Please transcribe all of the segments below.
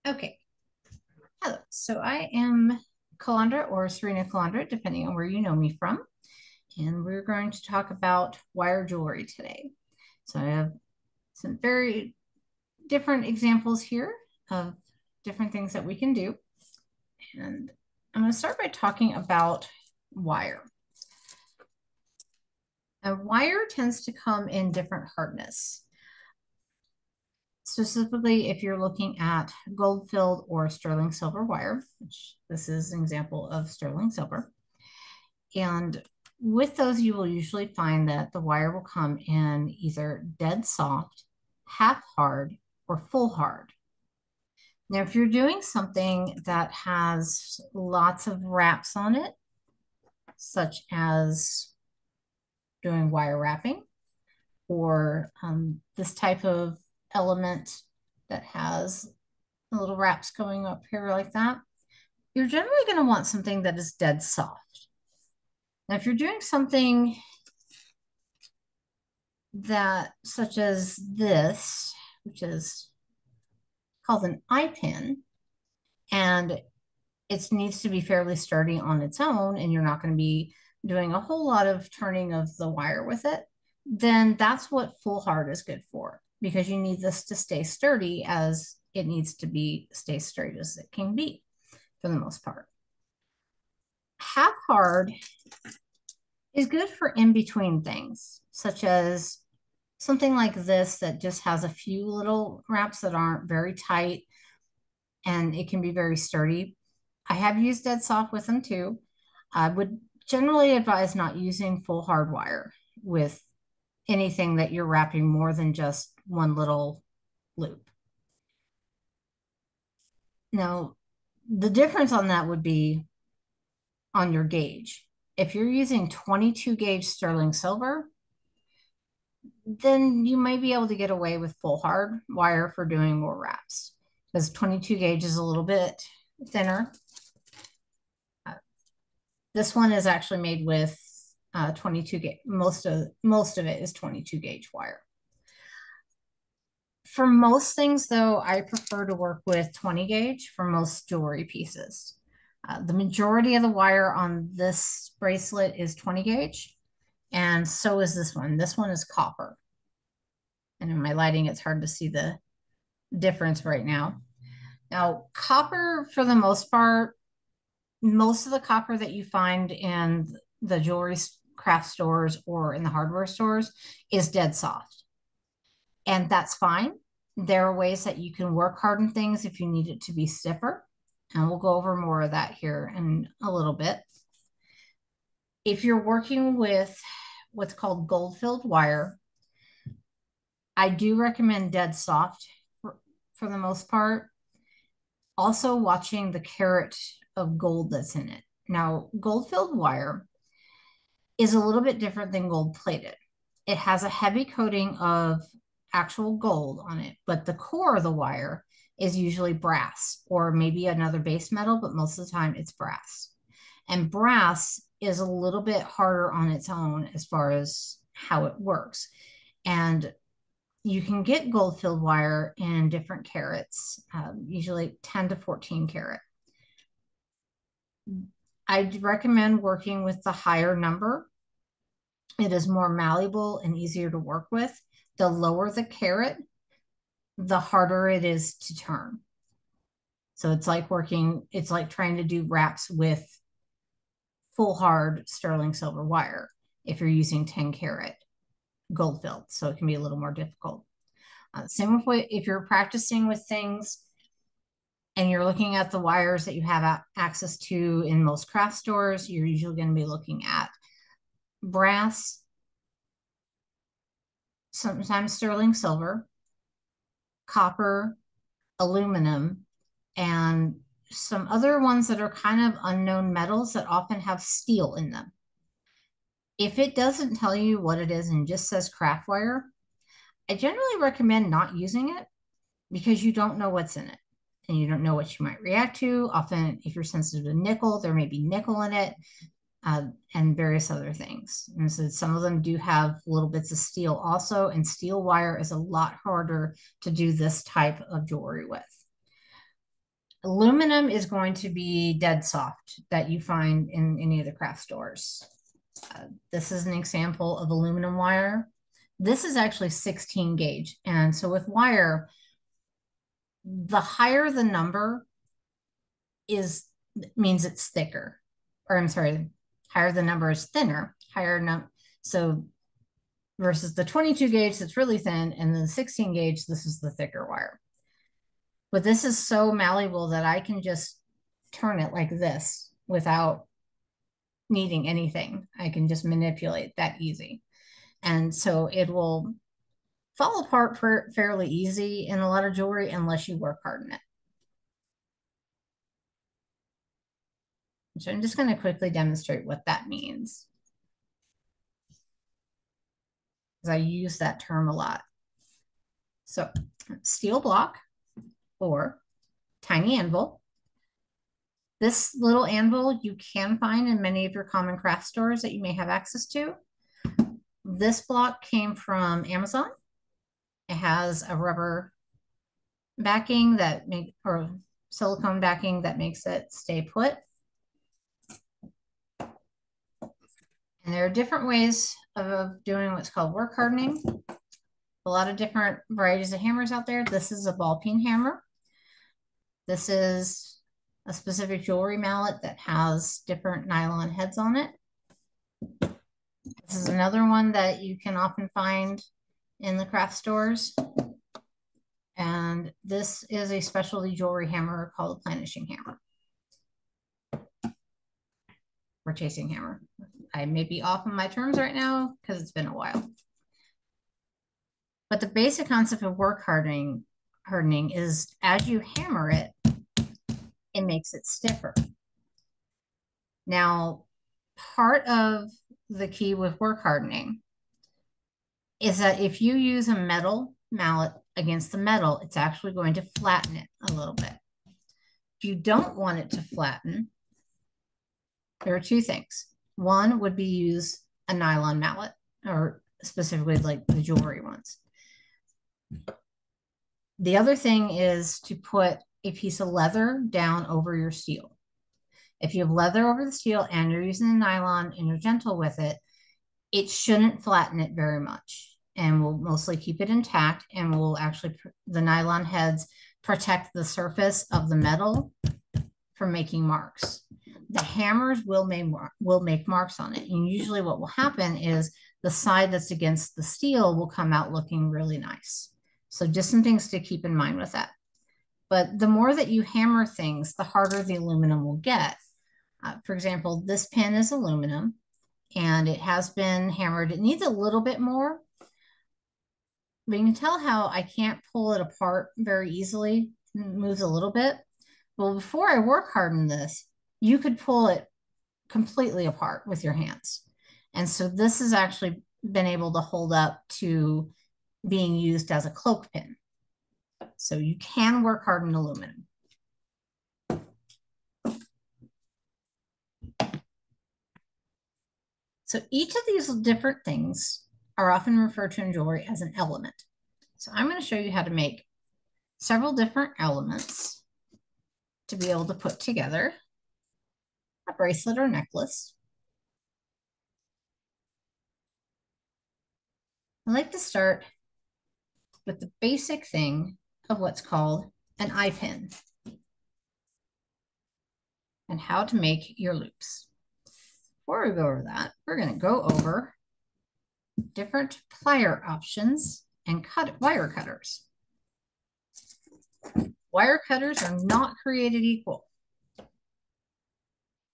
Okay, hello. So I am Calandra or Serena Calandra, depending on where you know me from. And we're going to talk about wire jewelry today. So I have some very different examples here of different things that we can do. And I'm going to start by talking about wire. Now, wire tends to come in different hardness. Specifically, if you're looking at gold filled or sterling silver wire, which this is an example of sterling silver. And with those, you will usually find that the wire will come in either dead soft, half hard, or full hard. Now, if you're doing something that has lots of wraps on it, such as doing wire wrapping or this type of element that has little wraps going up here like that, you're generally going to want something that is dead soft. Now, if you're doing something that, such as this, which is called an eye pin, and it needs to be fairly sturdy on its own, and you're not going to be doing a whole lot of turning of the wire with it, then that's what full hard is good for, because you need this to stay sturdy as it needs to be, stay straight as it can be for the most part. Half hard is good for in between things, such as something like this that just has a few little wraps that aren't very tight and it can be very sturdy. I have used dead soft with them too. I would generally advise not using full hard wire with anything that you're wrapping more than just one little loop. Now, the difference on that would be on your gauge. If you're using 22 gauge sterling silver, then you may be able to get away with full hard wire for doing more wraps, because 22 gauge is a little bit thinner. This one is actually made with 22 gauge. Most of it is 22 gauge wire. For most things, though, I prefer to work with 20 gauge for most jewelry pieces. The majority of the wire on this bracelet is 20 gauge, and so is this one. This one is copper. And in my lighting, it's hard to see the difference right now. Now, copper, for the most part, most of the copper that you find in the jewelry craft stores or in the hardware stores is dead soft. And that's fine. There are ways that you can work harden things if you need it to be stiffer. And we'll go over more of that here in a little bit. If you're working with what's called gold-filled wire, I do recommend dead soft for the most part. Also watching the carat of gold that's in it. Now, gold-filled wire is a little bit different than gold-plated. It has a heavy coating of actual gold on it, but the core of the wire is usually brass or maybe another base metal, but most of the time it's brass. And brass is a little bit harder on its own as far as how it works. And you can get gold filled wire in different carats, usually 10 to 14 carat. I'd recommend working with the higher number. It is more malleable and easier to work with. The lower the carat, the harder it is to turn. So it's like trying to do wraps with full hard sterling silver wire if you're using 10 carat gold filled. So it can be a little more difficult. Same with if you're practicing with things and you're looking at the wires that you have access to in most craft stores, you're usually going to be looking at brass, sometimes sterling silver, copper, aluminum, and some other ones that are kind of unknown metals that often have steel in them. If it doesn't tell you what it is and just says craft wire, I generally recommend not using it because you don't know what's in it and you don't know what you might react to. Often, if you're sensitive to nickel, there may be nickel in it and various other things. And so some of them do have little bits of steel also, and steel wire is a lot harder to do this type of jewelry with. Aluminum is going to be dead soft that you find in any of the craft stores. This is an example of aluminum wire. This is actually 16 gauge. And so with wire, the higher the number is means it's thicker. Or I'm sorry, higher the number is thinner, higher number. So versus the 22 gauge that's really thin, and then the 16 gauge, this is the thicker wire. But this is so malleable that I can just turn it like this without needing anything. I can just manipulate that easy. And so it will fall apart fairly easy in a lot of jewelry unless you work hard on it. So I'm just going to quickly demonstrate what that means, because I use that term a lot. So steel block or tiny anvil. This little anvil you can find in many of your common craft stores that you may have access to. This block came from Amazon. It has a rubber backing or silicone backing that makes it stay put. And there are different ways of doing what's called work hardening. A lot of different varieties of hammers out there. This is a ball peen hammer. This is a specific jewelry mallet that has different nylon heads on it. This is another one that you can often find in the craft stores. And this is a specialty jewelry hammer called a planishing hammer or chasing hammer. I may be off on my terms right now because it's been a while. But the basic concept of work hardening is as you hammer it, it makes it stiffer. Now, part of the key with work hardening is that if you use a metal mallet against the metal, it's actually going to flatten it a little bit. If you don't want it to flatten, there are two things. One would be use a nylon mallet, or specifically like the jewelry ones. The other thing is to put a piece of leather down over your steel. If you have leather over the steel and you're using the nylon and you're gentle with it, it shouldn't flatten it very much, and will mostly keep it intact, and will actually, the nylon heads protect the surface of the metal from making marks. The hammers will make marks on it, and usually what will happen is the side that's against the steel will come out looking really nice. So just some things to keep in mind with that. But the more that you hammer things, the harder the aluminum will get. For example, this pin is aluminum and it has been hammered. It needs a little bit more, but you can tell how I can't pull it apart very easily. It moves a little bit. Well, before I work harden this, you could pull it completely apart with your hands. And so this has actually been able to hold up to being used as a cloak pin. So you can work harden aluminum. So each of these different things are often referred to in jewelry as an element. So I'm going to show you how to make several different elements to be able to put together a bracelet or necklace. I like to start with the basic thing of what's called an eye pin and how to make your loops. Before we go over that, we're going to go over different plier options and wire cutters. Wire cutters are not created equal.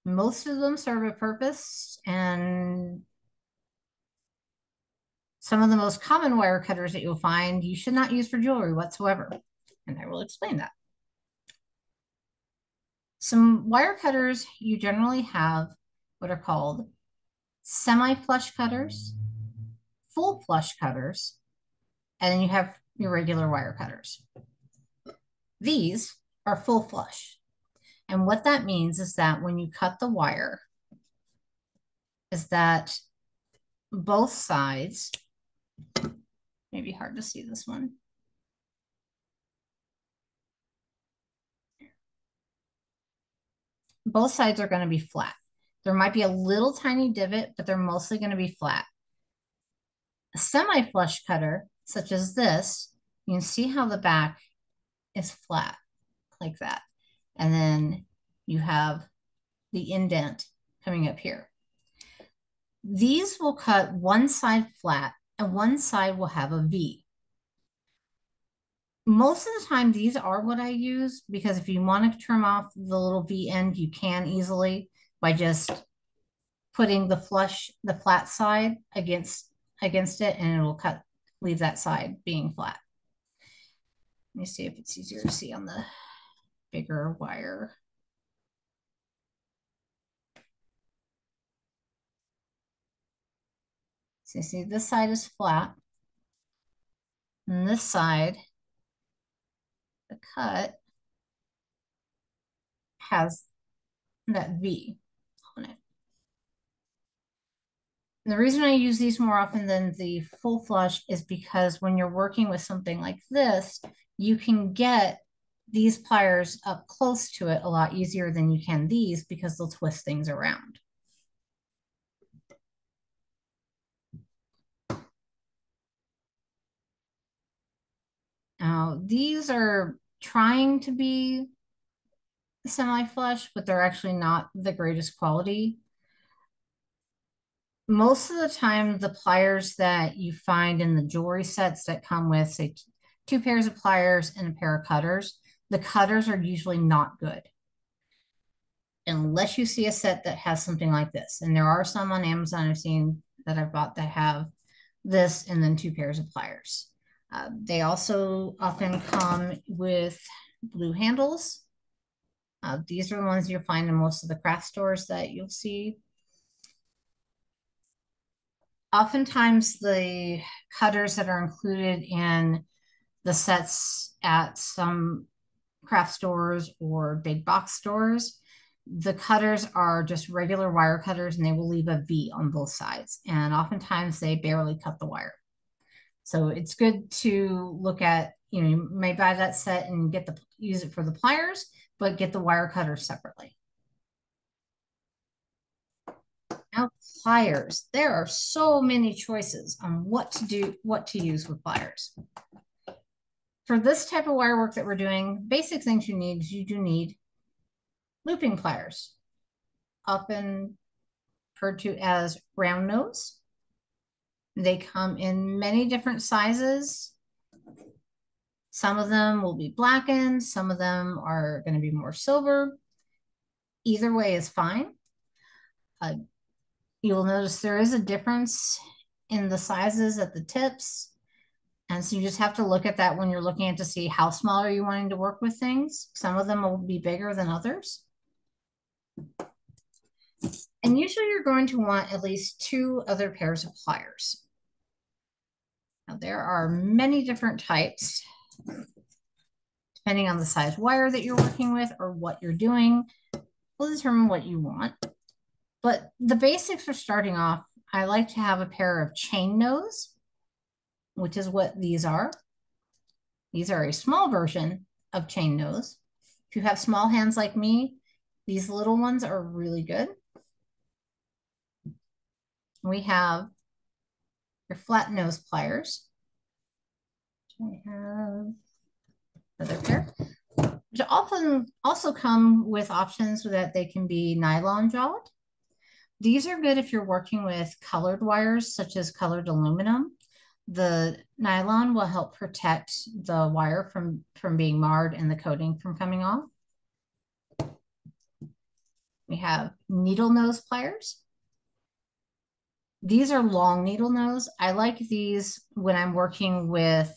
Most of them serve a purpose, and some of the most common wire cutters that you'll find you should not use for jewelry whatsoever, and I will explain that. Some wire cutters, you generally have what are called semi-flush cutters, full flush cutters, and then you have your regular wire cutters. These are full flush. And what that means is that when you cut the wire, is that both sides, maybe hard to see this one. both sides are going to be flat. There might be a little tiny divot, but they're mostly going to be flat. A semi-flush cutter, such as this, you can see how the back is flat like that. And then you have the indent coming up here. These will cut one side flat and one side will have a V. Most of the time, these are what I use because if you want to trim off the little V end, you can easily by just putting the flat side against it, and it will leave that side being flat. Let me see if it's easier to see on the bigger wire. So you see this side is flat, and this side, the cut has that V on it. And the reason I use these more often than the full flush is because when you're working with something like this, you can get these pliers up close to it a lot easier than you can these because they'll twist things around. Now, these are trying to be semi-flush, but they're actually not the greatest quality. Most of the time, the pliers that you find in the jewelry sets that come with, say, two pairs of pliers and a pair of cutters, the cutters are usually not good unless you see a set that has something like this. And there are some on Amazon I've seen that I've bought that have this and then two pairs of pliers. They also often come with blue handles. These are the ones you'll find in most of the craft stores that you'll see. Oftentimes, the cutters that are included in the sets at some craft stores or big box stores, the cutters are just regular wire cutters and they will leave a V on both sides. And oftentimes they barely cut the wire. So it's good to look at, you may buy that set and use it for the pliers, but get the wire cutters separately. Now, pliers. There are so many choices on what to use with pliers. For this type of wire work that we're doing, basic things you need is you do need looping pliers, often referred to as round nose. They come in many different sizes. Some of them will be blackened, some of them are going to be more silver. Either way is fine. You will notice there is a difference in the sizes at the tips. And so you just have to look at that when you're looking at to see how small are you wanting to work with things. Some of them will be bigger than others. And usually you're going to want at least two other pairs of pliers. Now there are many different types, depending on the size wire that you're working with or what you're doing, will determine what you want. But the basics for starting off, I like to have a pair of chain nose, which is what these are. These are a small version of chain nose. If you have small hands like me, these little ones are really good. We have your flat nose pliers. I have another pair, which often also come with options so that they can be nylon jawed. These are good if you're working with colored wires, such as colored aluminum. The nylon will help protect the wire from being marred and the coating from coming off. We have needle nose pliers. These are long needle nose. I like these when I'm working with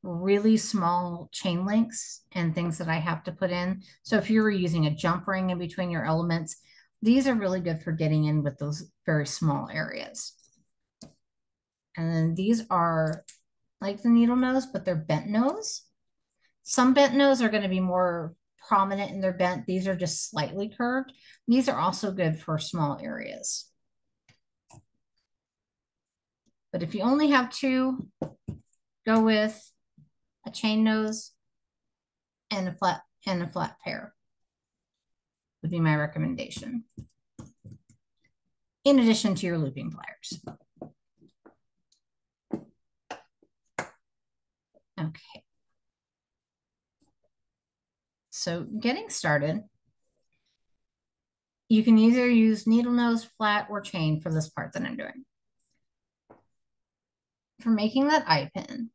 really small chain links and things that I have to put in. So if you were using a jump ring in between your elements, these are really good for getting in with those very small areas. And then these are like the needle nose, but they're bent nose. Some bent nose are going to be more prominent in their bent. These are just slightly curved. These are also good for small areas. But if you only have two, go with a chain nose and a flat pair. would be my recommendation, in addition to your looping pliers. Okay. So getting started, you can either use needle nose, flat, or chain for this part that I'm doing. For making that eye pin,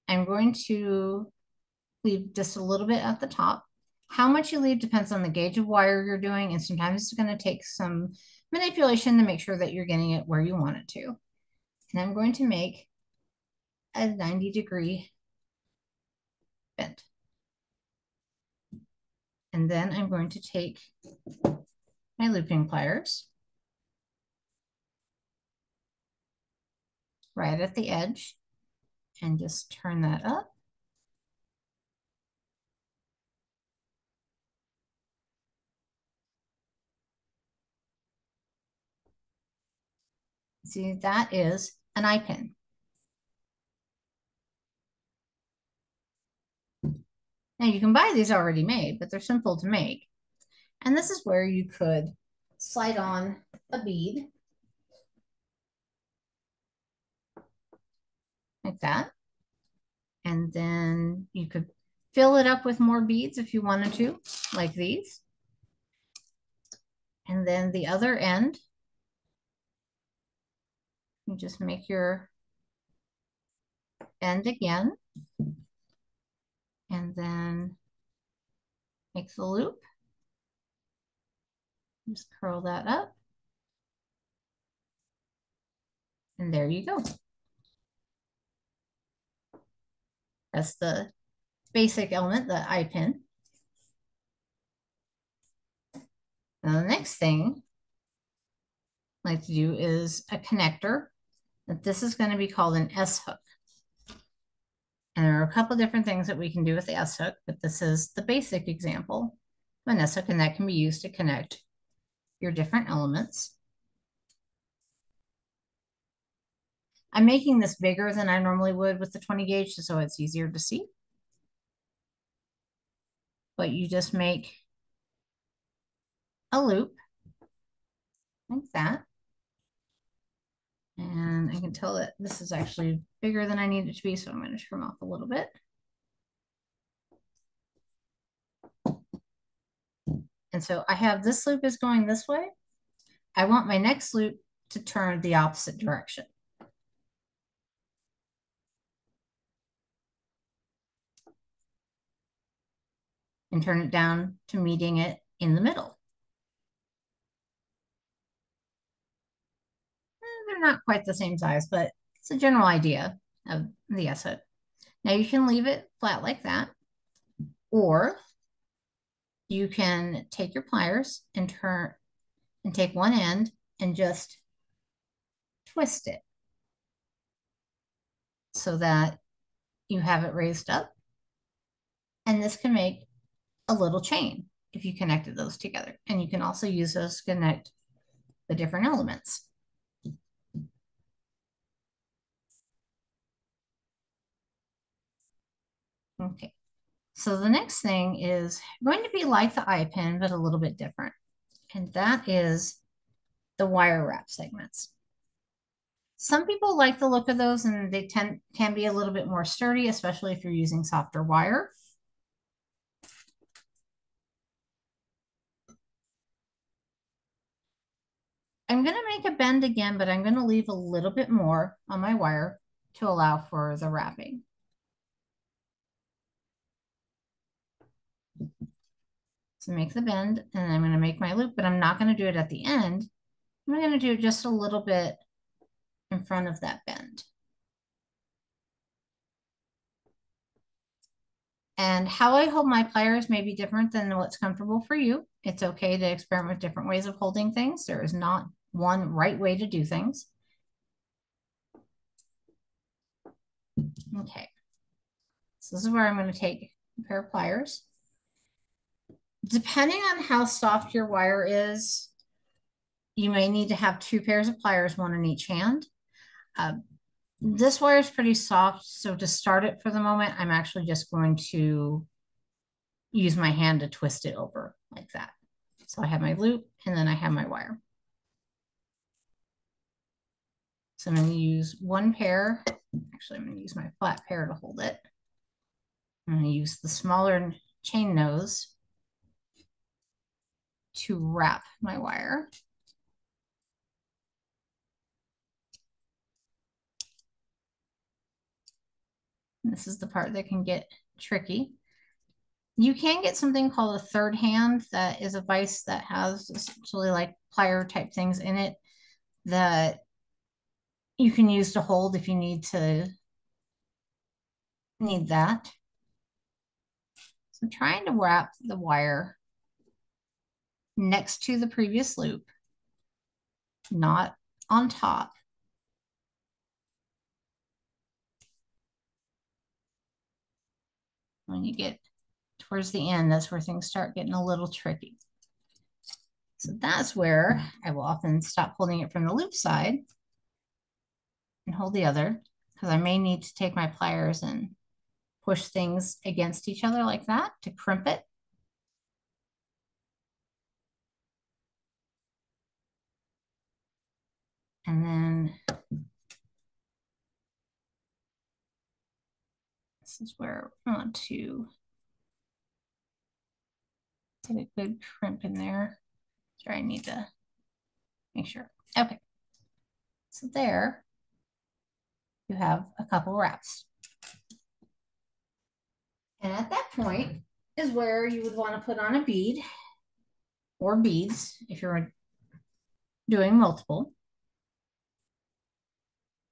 I'm going to leave just a little bit at the top. How much you leave depends on the gauge of wire you're doing, and sometimes it's going to take some manipulation to make sure that you're getting it where you want it to. And I'm going to make a 90-degree bend. And then I'm going to take my looping pliers right at the edge and just turn that up. See, that is an eye pin. Now you can buy these already made, but they're simple to make. And this is where you could slide on a bead like that. And then you could fill it up with more beads if you wanted to, like these. And then the other end, you just make your bend again. And then make the loop. Just curl that up. And there you go. That's the basic element, the eye pin. Now the next thing I like to do is a connector. This is going to be called an S hook. And there are a couple different things that we can do with the S hook, but this is the basic example of an S hook, and that can be used to connect your different elements. I'm making this bigger than I normally would with the 20 gauge, so it's easier to see. But you just make a loop like that. And I can tell that this is actually bigger than I need it to be, so I'm going to trim off a little bit. And so I have this loop is going this way. I want my next loop to turn the opposite direction. And turn it down to meeting it in the middle. They're not quite the same size, but it's a general idea of the S hook. Now you can leave it flat like that, or you can take your pliers and turn and take one end and just twist it so that you have it raised up. And this can make a little chain if you connected those together. And you can also use those to connect the different elements. Okay, so the next thing is going to be like the eye pin, but a little bit different. And that is the wire wrap segments. Some people like the look of those, and they can be a little bit more sturdy, especially if you're using softer wire. I'm going to make a bend again, but I'm going to leave a little bit more on my wire to allow for the wrapping. So make the bend, and I'm going to make my loop, but I'm not going to do it at the end. I'm going to do it just a little bit in front of that bend. And how I hold my pliers may be different than what's comfortable for you. It's okay to experiment with different ways of holding things. There is not one right way to do things. Okay, so this is where I'm going to take a pair of pliers. Depending on how soft your wire is, you may need to have two pairs of pliers, one in each hand. This wire is pretty soft, so to start it for the moment, I'm actually just going to use my hand to twist it over like that. So I have my loop and then I have my wire. So I'm going to use one pair. Actually, I'm going to use my flat pair to hold it. I'm going to use the smaller chain nose to wrap my wire. And this is the part that can get tricky. You can get something called a third hand that is a vise that has essentially like plier type things in it that you can use to hold if you need that. So I'm trying to wrap the wire next to the previous loop, not on top. When you get towards the end, that's where things start getting a little tricky. So that's where I will often stop holding it from the loop side and hold the other, because I may need to take my pliers and push things against each other like that to crimp it. And then this is where I want to get a good crimp in there. Sure, I need to make sure. Okay. So there you have a couple wraps. And at that point is where you would want to put on a bead or beads if you're doing multiple.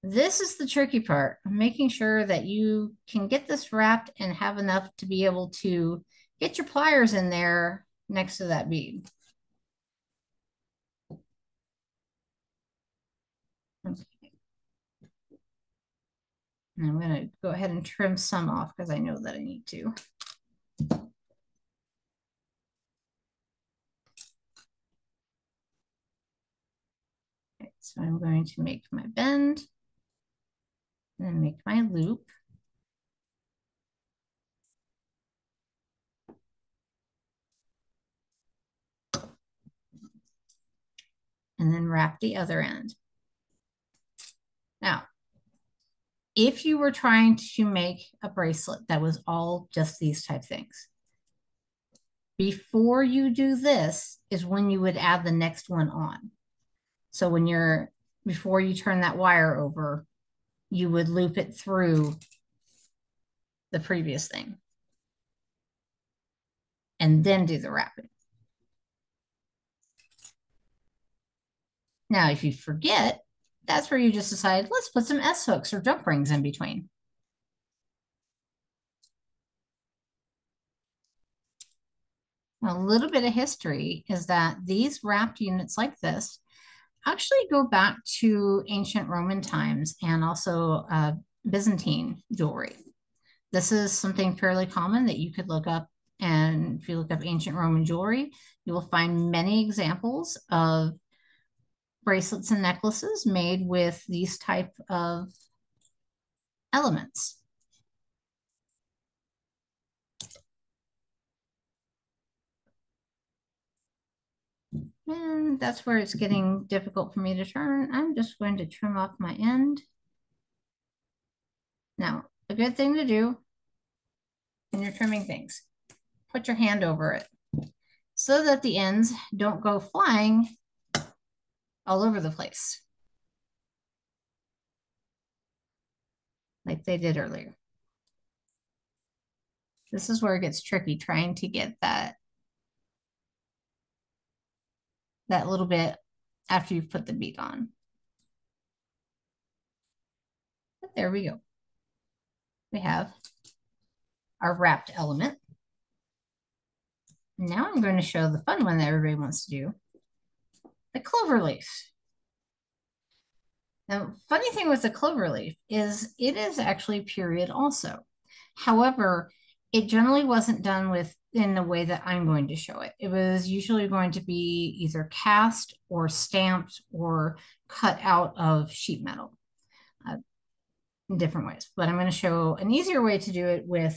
This is the tricky part, making sure that you can get this wrapped and have enough to be able to get your pliers in there next to that bead. Okay. And I'm going to go ahead and trim some off because I know that I need to. Okay, so I'm going to make my bend and then make my loop. And then wrap the other end. Now, if you were trying to make a bracelet that was all just these type things, before you do this is when you would add the next one on. So before you turn that wire over, you would loop it through the previous thing and then do the wrapping. Now, if you forget, that's where you just decide, let's put some S hooks or jump rings in between. A little bit of history is that these wrapped units like this actually go back to ancient Roman times and also Byzantine jewelry. This is something fairly common that you could look up. And if you look up ancient Roman jewelry, you will find many examples of bracelets and necklaces made with these type of elements. And that's where it's getting difficult for me to turn. I'm just going to trim off my end. Now, a good thing to do when you're trimming things, put your hand over it so that the ends don't go flying all over the place like they did earlier. This is where it gets tricky, trying to get that little bit after you've put the bead on. But there we go. We have our wrapped element. Now I'm going to show the fun one that everybody wants to do, the clover leaf. Now, funny thing with the clover leaf is it is actually period also. However, it generally wasn't done in the way that I'm going to show it. It was usually going to be either cast or stamped or cut out of sheet metal in different ways. But I'm going to show an easier way to do it with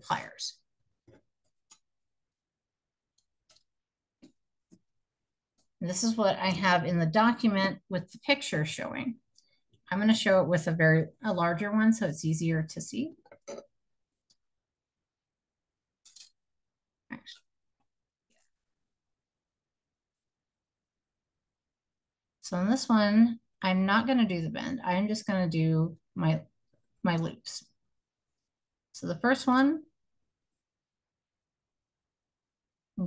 pliers. And this is what I have in the document with the picture showing. I'm going to show it with a larger one so it's easier to see. So in this one, I'm not going to do the bend. I'm just going to do my loops. So the first one,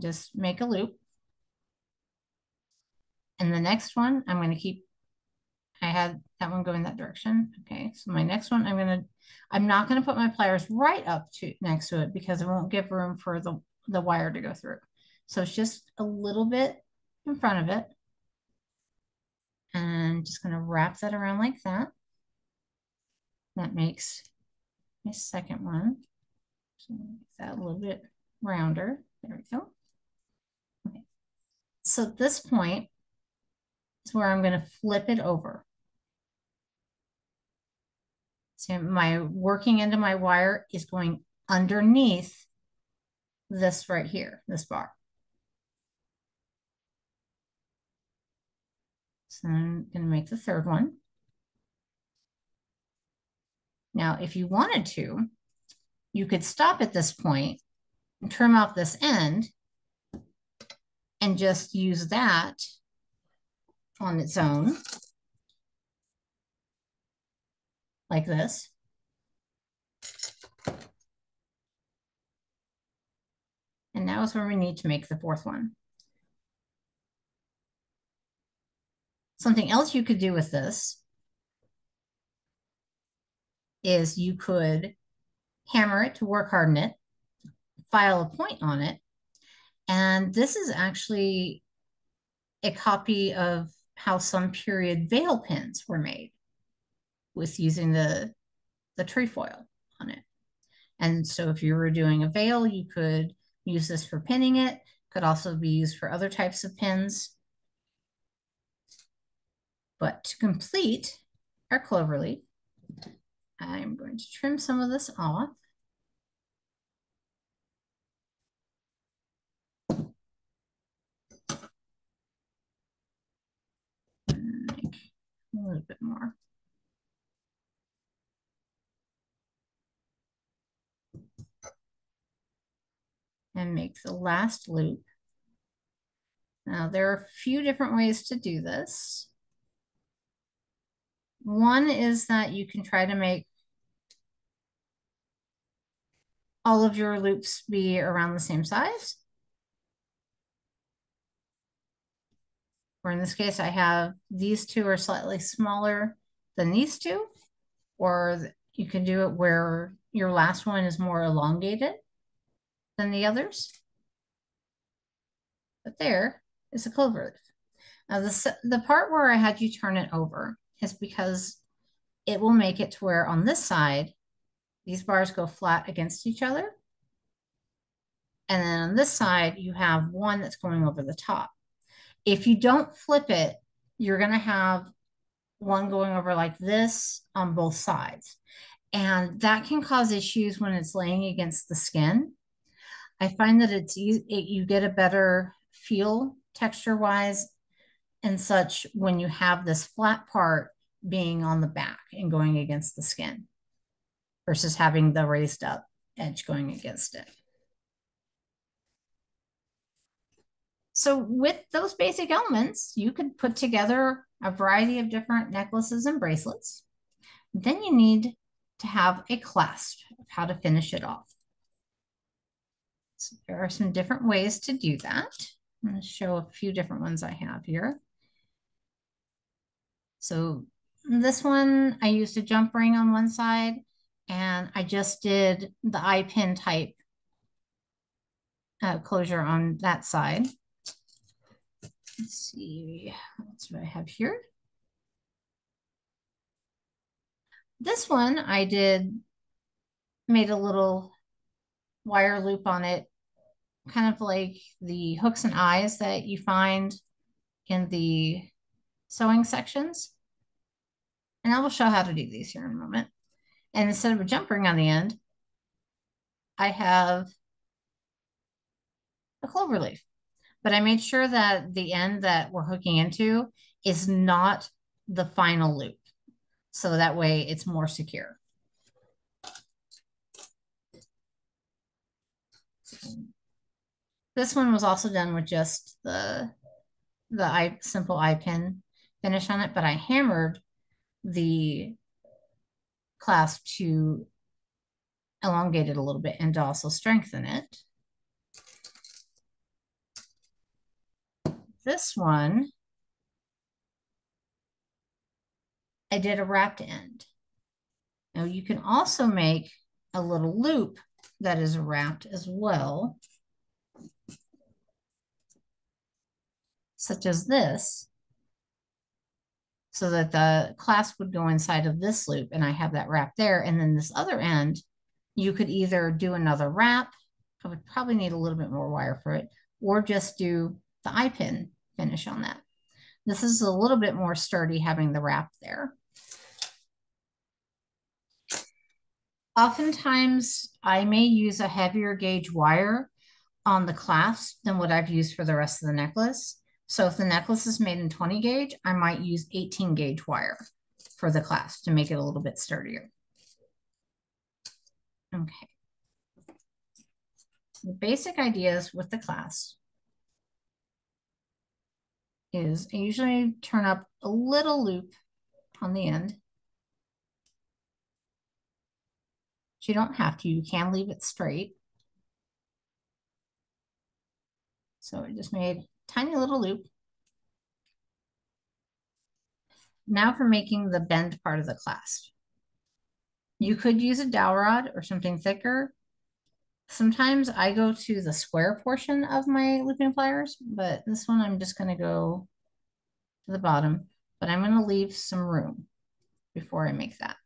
just make a loop. And the next one, I'm going to keep, I had that one going that direction. Okay, so my next one, I'm not going to put my pliers right up to next to it because it won't give room for the wire to go through. So it's just a little bit in front of it. And just going to wrap that around like that. That makes my second one. So make that a little bit rounder. There we go. Okay. So at this point is where I'm going to flip it over. So my working end of my wire is going underneath this right here, this bar. So I'm going to make the third one. Now, if you wanted to, you could stop at this point and trim off this end and just use that on its own, like this. And now is where we need to make the fourth one. Something else you could do with this is you could hammer it to work harden it, file a point on it. And this is actually a copy of how some period veil pins were made with using the trefoil on it. And so if you were doing a veil, you could use this for pinning it. Could also be used for other types of pins. But to complete our clover leaf, I'm going to trim some of this off. And make a little bit more. And make the last loop. Now, there are a few different ways to do this. One is that you can try to make all of your loops be around the same size. Or in this case, I have these two are slightly smaller than these two. Or you can do it where your last one is more elongated than the others. But there is a clover leaf. Now, the part where I had you turn it over is because it will make it to where on this side, these bars go flat against each other. And then on this side, you have one that's going over the top. If you don't flip it, you're going to have one going over like this on both sides. And that can cause issues when it's laying against the skin. I find that you get a better feel texture-wise and such when you have this flat part being on the back and going against the skin versus having the raised up edge going against it. So with those basic elements, you could put together a variety of different necklaces and bracelets. Then you need to have a clasp of how to finish it off. So there are some different ways to do that. I'm going to show a few different ones I have here. So this one, I used a jump ring on one side, and I just did the eye pin type closure on that side. Let's see, what do I have here? This one I made a little wire loop on it, kind of like the hooks and eyes that you find in the sewing sections. And I will show how to do these here in a moment. And instead of a jump ring on the end, I have a clover leaf. but I made sure that the end that we're hooking into is not the final loop. So that way it's more secure. This one was also done with just the simple eye pin finish on it, but I hammered the clasp to elongate it a little bit and to also strengthen it. This one, I did a wrapped end. Now you can also make a little loop that is wrapped as well, such as this, so that the clasp would go inside of this loop and I have that wrap there. And then this other end, you could either do another wrap. I would probably need a little bit more wire for it, or just do the eye pin finish on that. This is a little bit more sturdy having the wrap there. Oftentimes, I may use a heavier gauge wire on the clasp than what I've used for the rest of the necklace. So if the necklace is made in 20 gauge, I might use 18 gauge wire for the clasp to make it a little bit sturdier. Okay. The basic ideas with the clasp is I usually turn up a little loop on the end. But you don't have to, you can leave it straight. So I just made a tiny little loop. Now for making the bend part of the clasp. You could use a dowel rod or something thicker. Sometimes I go to the square portion of my looping pliers, but this one I'm just going to go to the bottom, but I'm going to leave some room before I make that.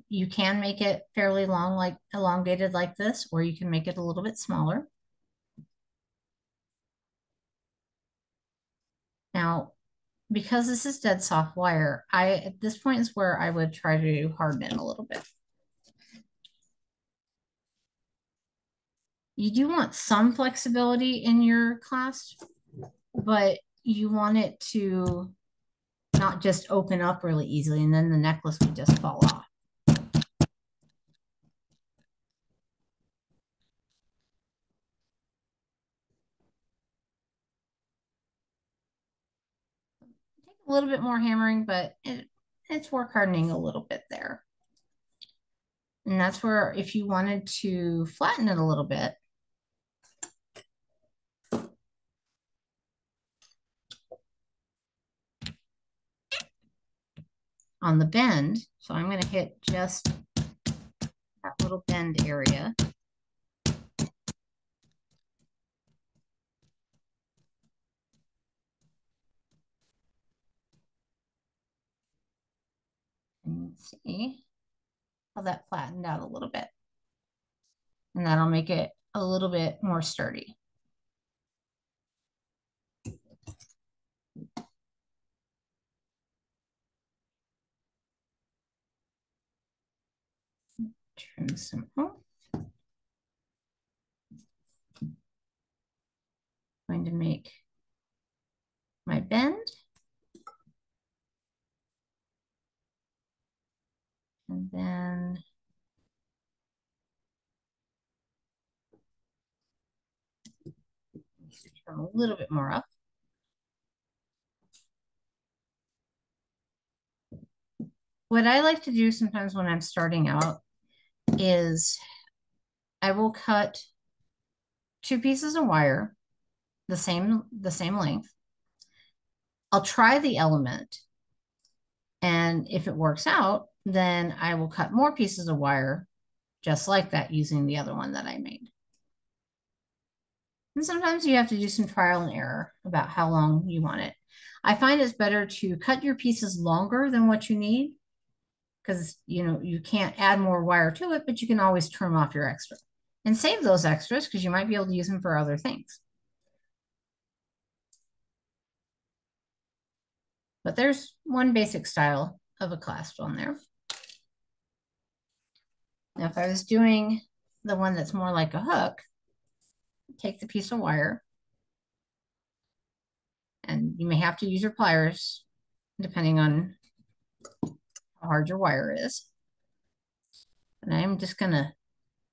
You can make it fairly long, like elongated like this, or you can make it a little bit smaller. Now, because this is dead soft wire, at this point is where I would try to harden it a little bit. You do want some flexibility in your clasp, but you want it to not just open up really easily, and then the necklace would just fall off. Take a little bit more hammering, but it's work hardening a little bit there. And that's where if you wanted to flatten it a little bit, on the bend, so I'm going to hit just that little bend area. And see how that flattened out a little bit. And that'll make it a little bit more sturdy. Trim some off. Going to make my bend. And then trim a little bit more up. What I like to do sometimes when I'm starting out is I will cut 2 pieces of wire the same length. I'll try the element, and if it works out, then I will cut more pieces of wire just like that using the other one that I made. And sometimes you have to do some trial and error about how long you want it. I find it's better to cut your pieces longer than what you need, because you can't add more wire to it, but you can always trim off your extra and save those extras because you might be able to use them for other things. But there's one basic style of a clasp on there. Now, if I was doing the one that's more like a hook, take the piece of wire, and you may have to use your pliers depending on how hard your wire is. And I'm just going to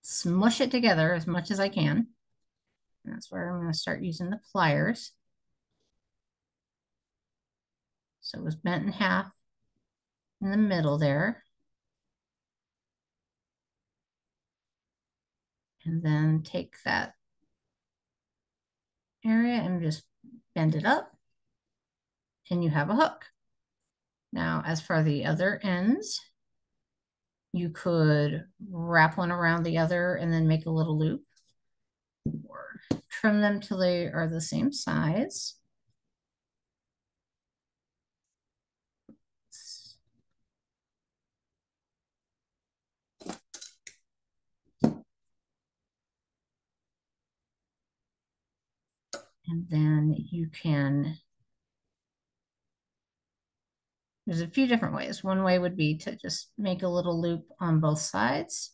smush it together as much as I can. And that's where I'm going to start using the pliers. So it was bent in half in the middle there. And then take that area and just bend it up, and you have a hook. Now, as for the other ends, you could wrap one around the other and then make a little loop, or trim them till they are the same size. And then you can, there's a few different ways. One way would be to just make a little loop on both sides.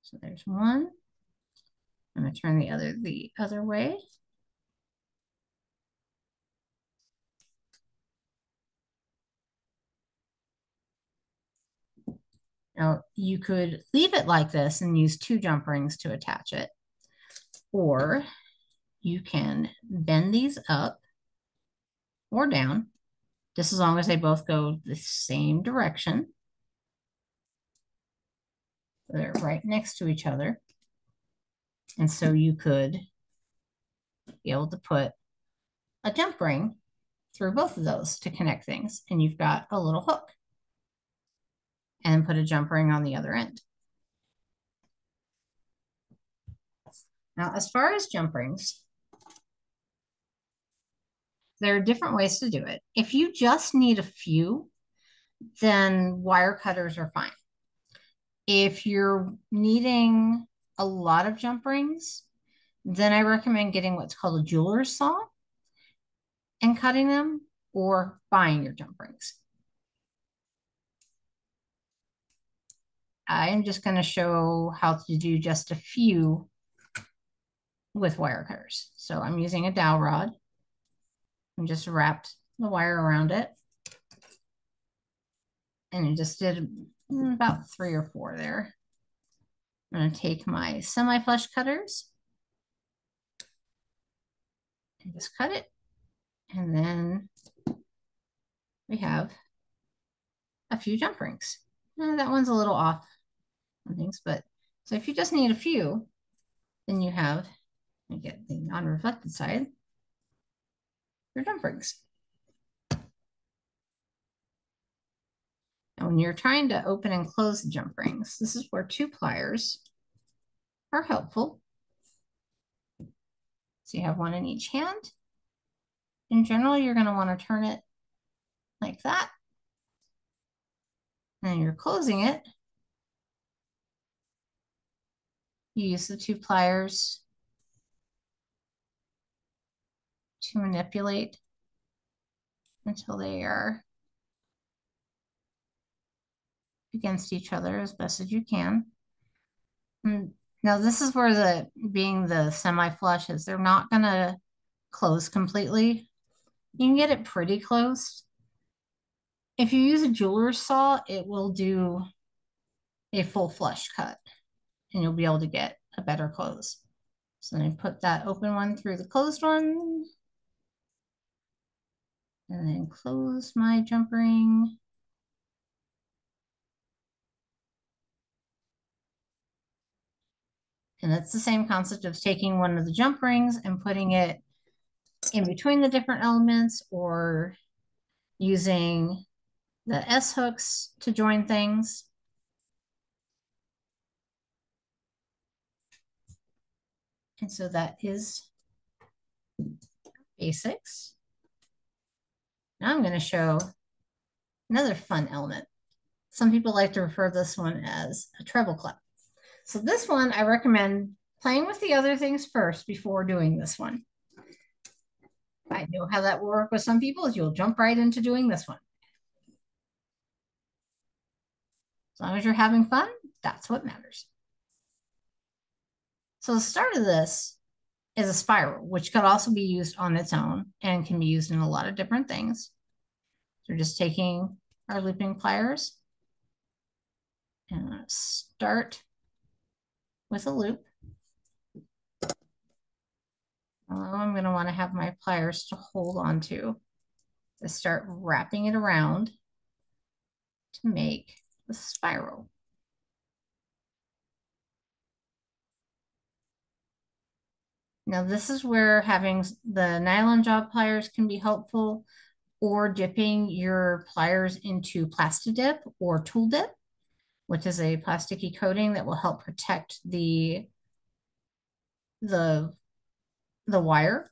So there's one. I'm going to turn the other way. Now you could leave it like this and use 2 jump rings to attach it, or you can bend these up or down, just as long as they both go the same direction. They're right next to each other. And so you could be able to put a jump ring through both of those to connect things, and you've got a little hook. And put a jump ring on the other end. Now, as far as jump rings, there are different ways to do it. If you just need a few, then wire cutters are fine. If you're needing a lot of jump rings, then I recommend getting what's called a jeweler's saw and cutting them, or buying your jump rings. I'm just going to show how to do just a few with wire cutters. So I'm using a dowel rod and just wrapped the wire around it. And I just did about 3 or 4 there. I'm going to take my semi-flush cutters and just cut it. And then we have a few jump rings. That one's a little off on things, but so if you just need a few, then you have, you get the non-reflected side, your jump rings. Now, when you're trying to open and close the jump rings, this is where 2 pliers are helpful. So you have one in each hand. In general, you're going to want to turn it like that. And you're closing it. You use the 2 pliers to manipulate until they are against each other as best as you can. And now this is where being the semi-flush is, they're not going to close completely. You can get it pretty close. If you use a jeweler's saw, it will do a full flush cut and you'll be able to get a better close. So then I put that open one through the closed one and then close my jump ring. And it's the same concept of taking one of the jump rings and putting it in between the different elements, or using the S hooks to join things. And so that is basics. Now I'm going to show another fun element. Some people like to refer this one as a treble clef. So this one, I recommend playing with the other things first before doing this one. I know how that will work with some people is you'll jump right into doing this one. As long as you're having fun, that's what matters. So the start of this is a spiral, which could also be used on its own and can be used in a lot of different things. So we're just taking our looping pliers and start with a loop. I'm going to want to have my pliers to hold on to start wrapping it around to make the spiral. Now this is where having the nylon job pliers can be helpful, or dipping your pliers into Plastidip or Tool Dip, which is a plasticky coating that will help protect the wire.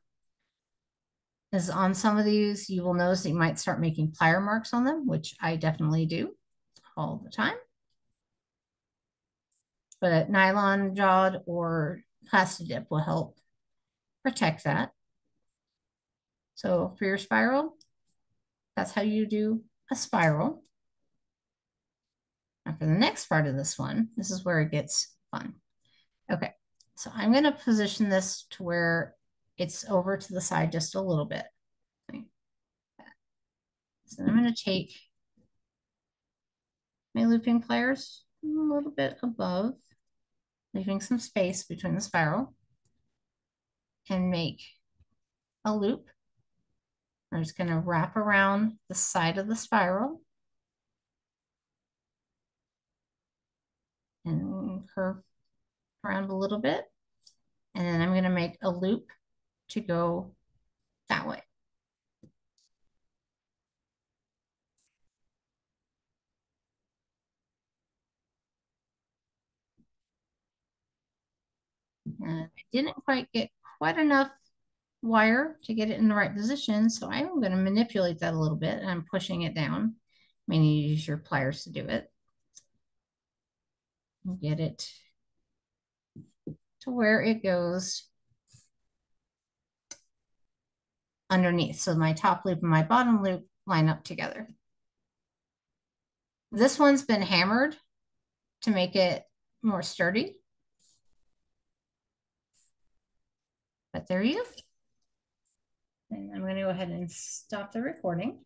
As on some of these, you will notice that you might start making plier marks on them, which I definitely do all the time. But a nylon jawed or Plastidip will help protect that. So for your spiral, that's how you do a spiral. Now for the next part of this one, this is where it gets fun. Okay, so I'm going to position this to where it's over to the side just a little bit. Okay. So I'm going to take my looping pliers a little bit above, leaving some space between the spiral, and make a loop. I'm just going to wrap around the side of the spiral and curve around a little bit. And then I'm going to make a loop to go that way. And I didn't quite get quite enough wire to get it in the right position, so I'm going to manipulate that a little bit, and I'm pushing it down. You may need to use your pliers to do it. Get it to where it goes underneath. So my top loop and my bottom loop line up together. This one's been hammered to make it more sturdy. But there you go. And I'm going to go ahead and stop the recording.